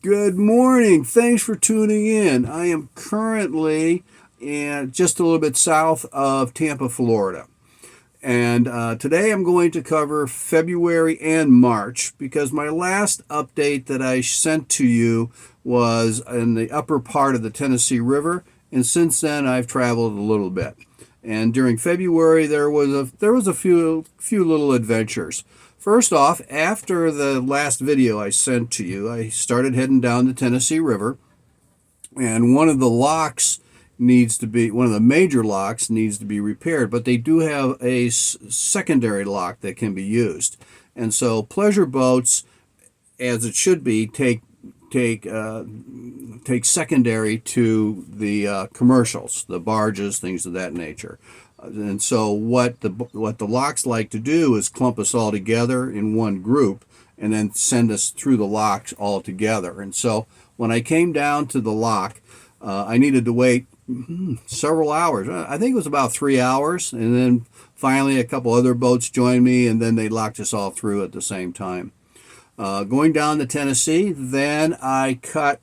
Good morning. Thanks for tuning in. I am currently just a little bit south of Tampa, Florida. And today I'm going to cover February and March because my last update that I sent to you was in the upper part of the Tennessee River. And since then, I've traveled a little bit. And during February, there was a few little adventures. First off, after the last video I sent to you, I started heading down the Tennessee River, and one of the major locks needs to be repaired, but they do have a secondary lock that can be used. And so pleasure boats, as it should be, take secondary to the commercials, the barges, things of that nature. And so what the locks like to do is clump us all together in one group and then send us through the locks all together. And so when I came down to the lock, I needed to wait several hours. I think it was about 3 hours, and then finally a couple other boats joined me, and then they locked us all through at the same time. Going down to Tennessee, then I cut.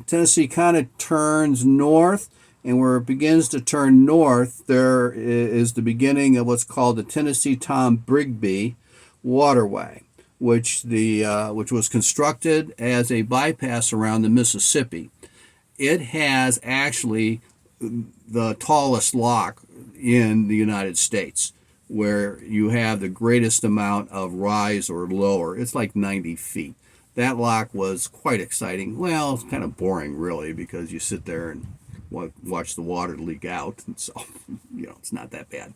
Tennessee kind of turns north, and where it begins to turn north, there is the beginning of what's called the Tennessee Tom Brigby Waterway, which was constructed as a bypass around the Mississippi. It has actually the tallest lock in the United States, where you have the greatest amount of rise or lower. It's like 90 feet. That lock was quite exciting. Well, it's kind of boring, really, because you sit there and watch the water leak out, and so it's not that bad.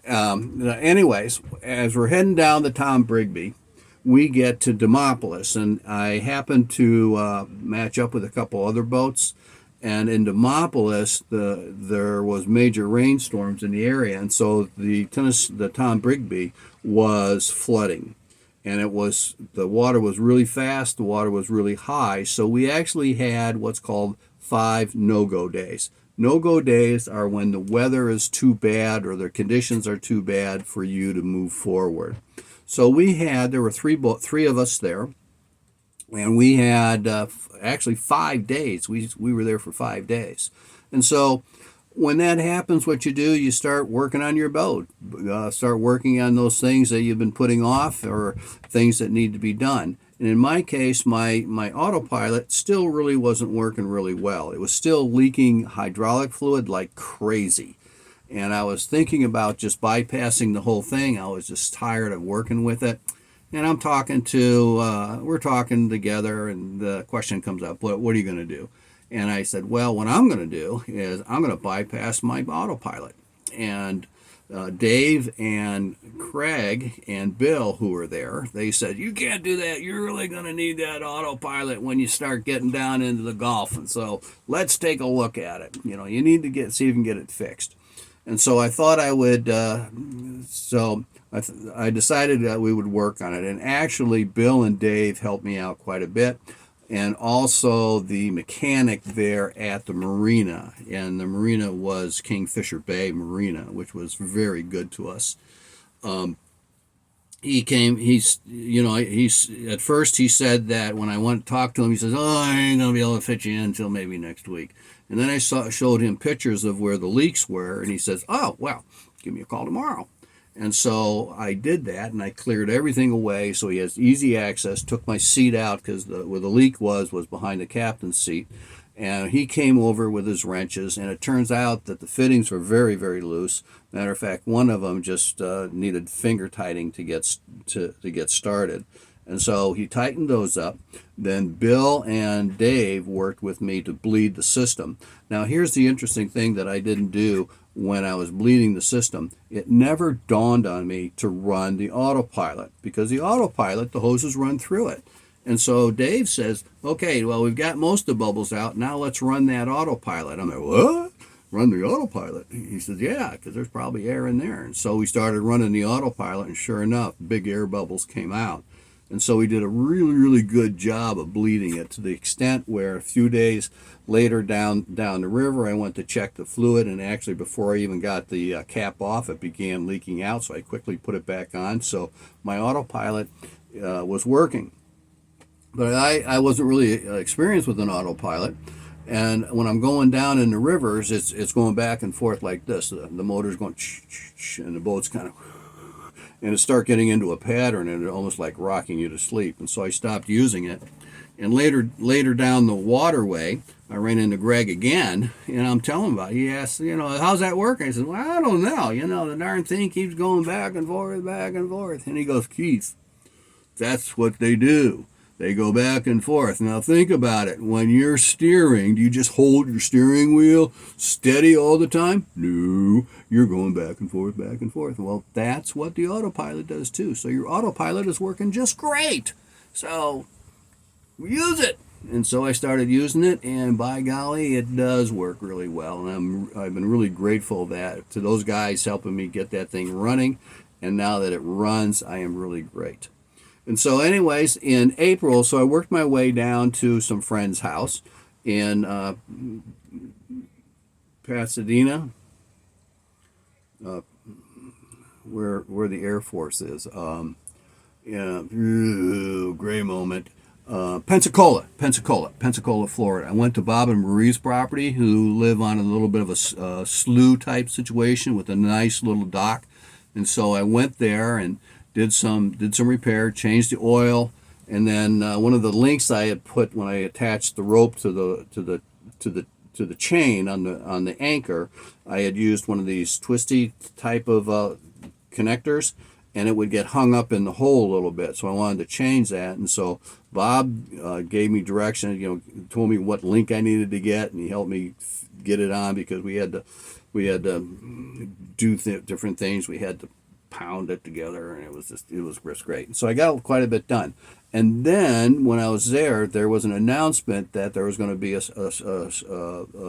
Anyways, as we're heading down the Tom Brigby, we get to Demopolis, and I happen to match up with a couple other boats. And in Demopolis, there was major rainstorms in the area, and so the Tom Brigby was flooding, and the water was really fast, the water was really high. So we actually had what's called 5 no-go days. No-go days are when the weather is too bad or the conditions are too bad for you to move forward. So there were three of us there, and we had actually 5 days. We were there for 5 days. And so when that happens, what you do, you start working on your boat, start working on those things that you've been putting off or things that need to be done. And in my case, my autopilot still really wasn't working really well. It was still leaking hydraulic fluid like crazy. And I was thinking about just bypassing the whole thing. I was just tired of working with it. And we're talking together, and the question comes up, what are you going to do? And I said, well, what I'm going to do is I'm going to bypass my autopilot. And Dave and Craig and Bill, who were there, they said, you can't do that. You're really going to need that autopilot when you start getting down into the Gulf. And so let's take a look at it. You need to see if you can get it fixed. And so I thought I would, I decided that we would work on it. And actually, Bill and Dave helped me out quite a bit. And also the mechanic there at the marina. And the marina was Kingfisher Bay Marina, which was very good to us. He came, at first he said that when I went to talk to him, he says, oh, I ain't going to be able to fit you in until maybe next week. And then I showed him pictures of where the leaks were, and he says, oh, well, give me a call tomorrow. And so I did that, and I cleared everything away so he has easy access, took my seat out because where the leak was behind the captain's seat. And he came over with his wrenches, and it turns out that the fittings were very, very loose. Matter of fact, one of them just needed finger tightening to get started. And so he tightened those up. Then Bill and Dave worked with me to bleed the system. Now, here's the interesting thing that I didn't do when I was bleeding the system. It never dawned on me to run the autopilot, because the autopilot, the hoses run through it. And so Dave says, okay, well, we've got most of the bubbles out. Now let's run that autopilot. I'm like, what? Run the autopilot? He says, yeah, because there's probably air in there. And so we started running the autopilot, and sure enough, big air bubbles came out. And so we did a really, really good job of bleeding it, to the extent where a few days later down the river, I went to check the fluid, and actually before I even got the cap off, it began leaking out, so I quickly put it back on. So my autopilot was working. But I wasn't really experienced with an autopilot. And when I'm going down in the rivers, it's going back and forth like this. The motor's going, and the boat's kind of, and it start getting into a pattern, and it's almost like rocking you to sleep. And so I stopped using it. And later down the waterway, I ran into Greg again, and I'm telling him about it. He asked, how's that working? I said, well, I don't know. The darn thing keeps going back and forth, back and forth. And he goes, Keith, that's what they do. They go back and forth. Now think about it. When you're steering, do you just hold your steering wheel steady all the time? No, you're going back and forth, back and forth. Well, that's what the autopilot does too. So your autopilot is working just great. So use it. And so I started using it, and by golly, it does work really well. And I've been really grateful to those guys helping me get that thing running. And now that it runs, I am really great. And so anyways, in April, so I worked my way down to some friend's house in Pasadena, where the Air Force is. Gray moment. Pensacola, Florida. I went to Bob and Marie's property, who live on a little bit of a slough type situation with a nice little dock. And so I went there and did some repair, changed the oil, and then one of the links I had put when I attached the rope to the chain on the anchor, I had used one of these twisty type of connectors, and it would get hung up in the hole a little bit. So I wanted to change that, and so Bob gave me direction. Told me what link I needed to get, and he helped me get it on, because we had to do different things. We had to pound it together, and it was just great. So I got quite a bit done. And then when I was there was an announcement that there was going to be a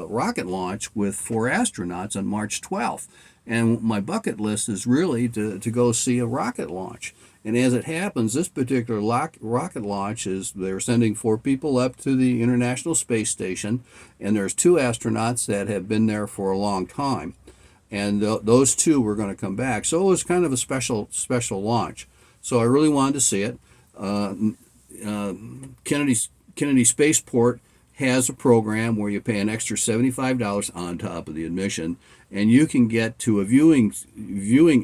rocket launch with 4 astronauts on March 12th. And my bucket list is really to go see a rocket launch. And as it happens, this particular rocket launch they're sending 4 people up to the International Space Station, and there's 2 astronauts that have been there for a long time. And those 2 were going to come back. So it was kind of a special launch. So I really wanted to see it. Kennedy Spaceport has a program where you pay an extra $75 on top of the admission, and you can get to a viewing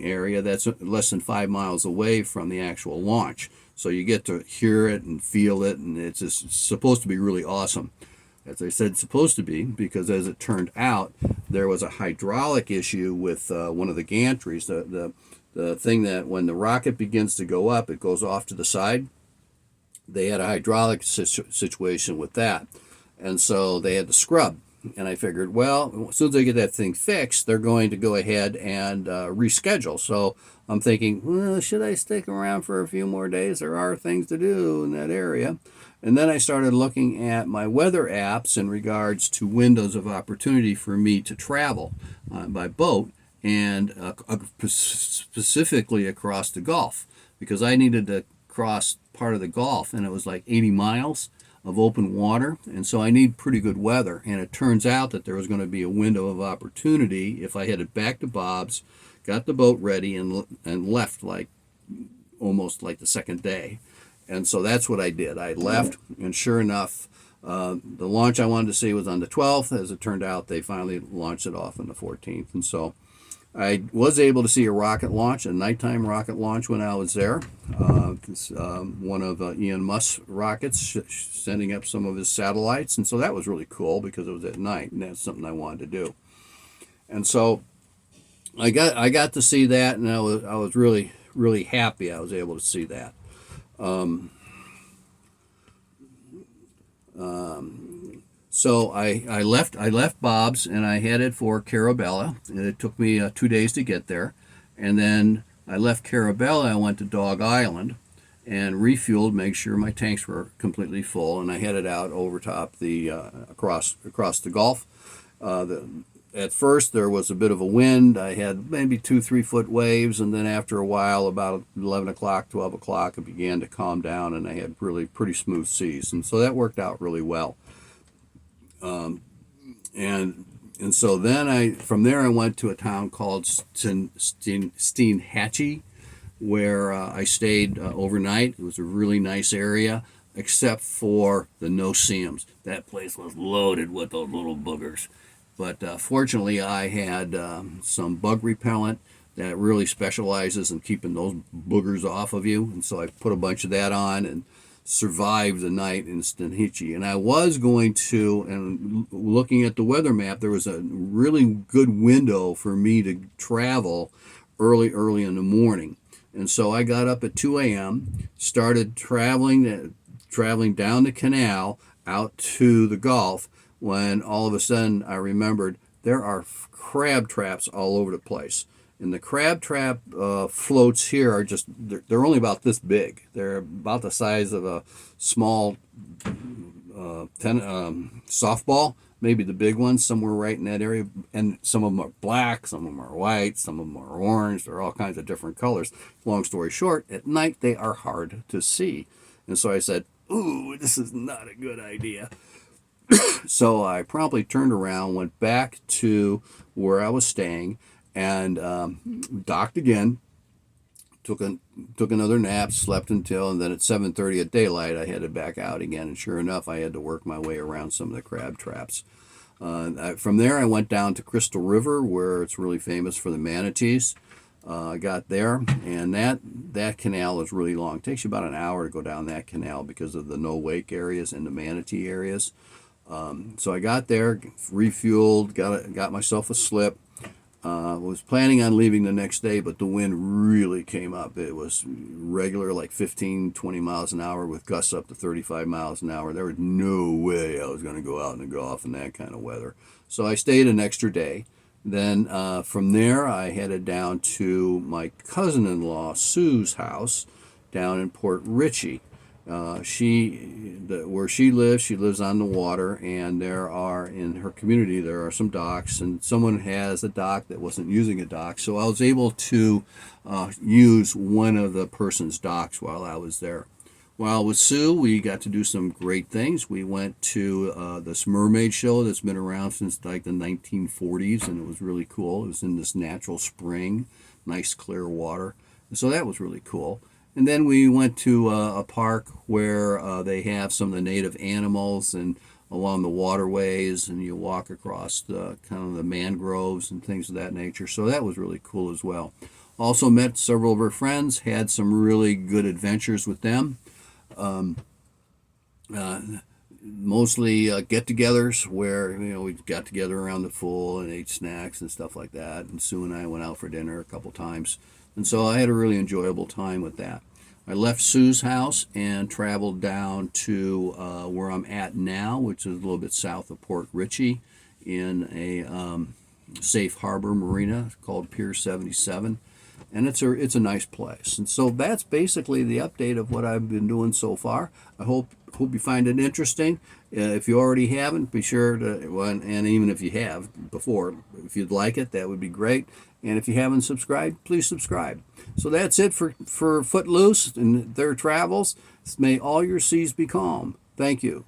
area that's less than 5 miles away from the actual launch. So you get to hear it and feel it, and it's supposed to be really awesome. As I said, it's supposed to be, because as it turned out, there was a hydraulic issue with one of the gantries, the thing that when the rocket begins to go up, it goes off to the side. They had a hydraulic situation with that, and so they had to scrub. And I figured, well, as soon as they get that thing fixed, they're going to go ahead and reschedule. So I'm thinking, well, should I stick around for a few more days? There are things to do in that area. And then I started looking at my weather apps in regards to windows of opportunity for me to travel by boat, and specifically across the Gulf, because I needed to cross part of the Gulf, and it was like 80 miles of open water, and so I need pretty good weather. And it turns out that there was going to be a window of opportunity if I headed back to Bob's, got the boat ready, and left almost like the second day. And so that's what I did. I left, and sure enough, the launch I wanted to see was on the 12th. As it turned out, they finally launched it off on the 14th. And so I was able to see a rocket launch, a nighttime rocket launch, when I was there. One of Elon Musk's rockets sending up some of his satellites. And so that was really cool, because it was at night, and that's something I wanted to do. And so I got to see that, and I was really, really happy I was able to see that. So I left Bob's, and I headed for Carabella, and it took me 2 days to get there. And then I left Carabella, I went to Dog Island and refueled, make sure my tanks were completely full, and I headed out over top the across the Gulf. At first there was a bit of a wind. I had maybe 2-3 foot waves, and then after a while, about 11 o'clock, 12 o'clock, it began to calm down, and I had really pretty smooth seas, and so that worked out really well. And so then from there I went to a town called Steinhatchee, where I stayed overnight. It was a really nice area. except for the no-see-ums. That place was loaded with those little boogers. But fortunately, I had some bug repellent that really specializes in keeping those boogers off of you. And so I put a bunch of that on and survived the night in Stenhichi. And I was going to, and looking at the weather map, there was a really good window for me to travel early in the morning. And so I got up at 2 a.m., started traveling down the canal out to the Gulf, when all of a sudden I remembered there are crab traps all over the place. And the crab trap floats here are just, they're only about this big. They're about the size of a small softball, maybe the big ones, somewhere right in that area. And some of them are black, some of them are white, some of them are orange. They're all kinds of different colors. Long story short, at night they are hard to see. And so I said, ooh, this is not a good idea. So I promptly turned around, went back to where I was staying, and docked again, took another nap, slept until, and then at 7:30 at daylight I headed back out again. And sure enough, I had to work my way around some of the crab traps. From there I went down to Crystal River, where it's really famous for the manatees. I got there, and that canal is really long. It takes you about an hour to go down that canal because of the no-wake areas and the manatee areas. So I got there, refueled, got myself a slip. Was planning on leaving the next day, but the wind really came up. It was regular, like 15, 20 miles an hour with gusts up to 35 miles an hour. There was no way I was going to go out in the Gulf in that kind of weather. So I stayed an extra day. Then from there, I headed down to my cousin-in-law, Sue's house, down in Port Richey. Where she lives on the water, and in her community there are some docks, and someone has a dock that wasn't using a dock, so I was able to use one of the person's docks while I was there. While with Sue, we got to do some great things. We went to this mermaid show that's been around since like the 1940s, and it was really cool. It was in this natural spring, nice clear water, and so that was really cool. And then we went to a park where they have some of the native animals and along the waterways, and you walk across the kind of the mangroves and things of that nature. So that was really cool as well. Also met several of her friends, had some really good adventures with them. Mostly get-togethers where we got together around the pool and ate snacks and stuff like that. And Sue and I went out for dinner a couple times. And so I had a really enjoyable time with that. I left Sue's house and traveled down to where I'm at now, which is a little bit south of Port Richey, in a safe harbor marina called Pier 77. And it's a nice place. And so that's basically the update of what I've been doing so far. I hope you find it interesting. If you already haven't, be sure to, well, and even if you have before, if you'd like it, that would be great. And if you haven't subscribed, please subscribe. So that's it for Footloose and their travels. May all your seas be calm. Thank you.